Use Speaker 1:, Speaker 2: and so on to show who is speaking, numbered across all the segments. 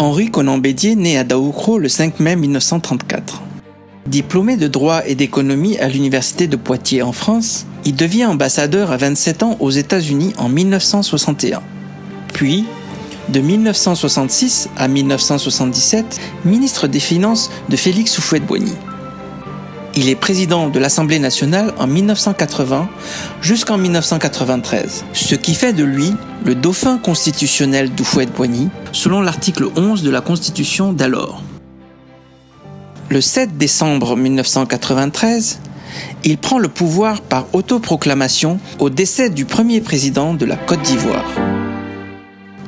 Speaker 1: Henri Konan Bédié naît à Daoukro le 5 mai 1934. Diplômé de droit et d'économie à l'université de Poitiers en France, il devient ambassadeur à 27 ans aux États-Unis en 1961. Puis, de 1966 à 1977, ministre des Finances de Félix Houphouët-Boigny. Il est président de l'Assemblée nationale en 1980 jusqu'en 1993, ce qui fait de lui le dauphin constitutionnel d'Houphouët-Boigny, selon l'article 11 de la Constitution d'alors. Le 7 décembre 1993, il prend le pouvoir par autoproclamation au décès du premier président de la Côte d'Ivoire.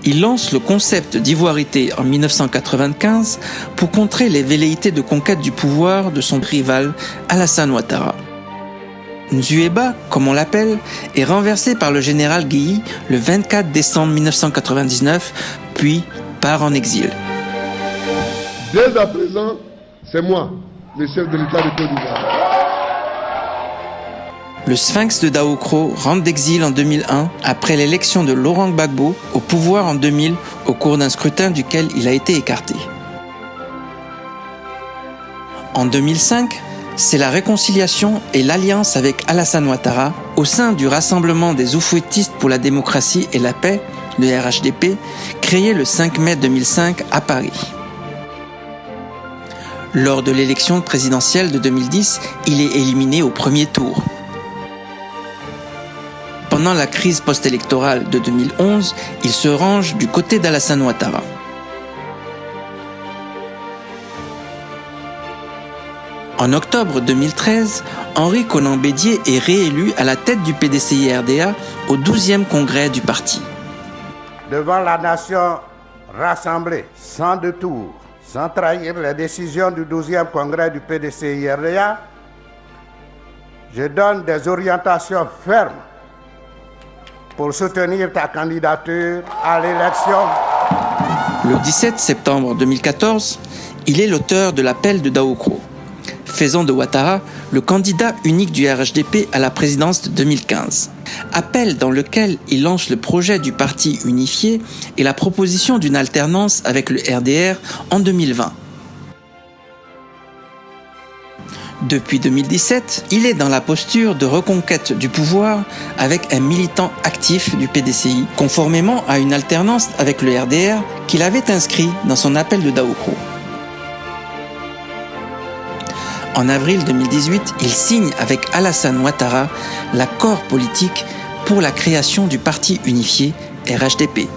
Speaker 1: Il lance le concept d'ivoirité en 1995 pour contrer les velléités de conquête du pouvoir de son rival Alassane Ouattara. Nzueba, comme on l'appelle, est renversé par le général Guéhi le 24 décembre 1999, puis part en exil.
Speaker 2: Dès à présent, c'est moi, le chef de l'État de Côte d'Ivoire.
Speaker 1: Le Sphinx de Daoukro rentre d'exil en 2001 après l'élection de Laurent Gbagbo au pouvoir en 2000 au cours d'un scrutin duquel il a été écarté. En 2005, c'est la réconciliation et l'alliance avec Alassane Ouattara au sein du Rassemblement des Oufouettistes pour la démocratie et la paix, le RHDP, créé le 5 mai 2005 à Paris. Lors de l'élection présidentielle de 2010, il est éliminé au premier tour. Pendant la crise post-électorale de 2011, il se range du côté d'Alassane Ouattara. En octobre 2013, Henri Konan Bédié est réélu à la tête du PDCI-RDA au 12e congrès du parti.
Speaker 3: Devant la nation rassemblée, sans détour, sans trahir les décisions du 12e congrès du PDCI-RDA, je donne des orientations fermes pour soutenir ta candidature à l'élection.
Speaker 1: Le 17 septembre 2014, il est l'auteur de l'appel de Daoukro, faisant de Ouattara le candidat unique du RHDP à la présidence de 2015. Appel dans lequel il lance le projet du parti unifié et la proposition d'une alternance avec le RDR en 2020. Depuis 2017, il est dans la posture de reconquête du pouvoir avec un militant actif du PDCI, conformément à une alternance avec le RDR qu'il avait inscrit dans son appel de Daoukro. En avril 2018, il signe avec Alassane Ouattara l'accord politique pour la création du parti unifié RHDP.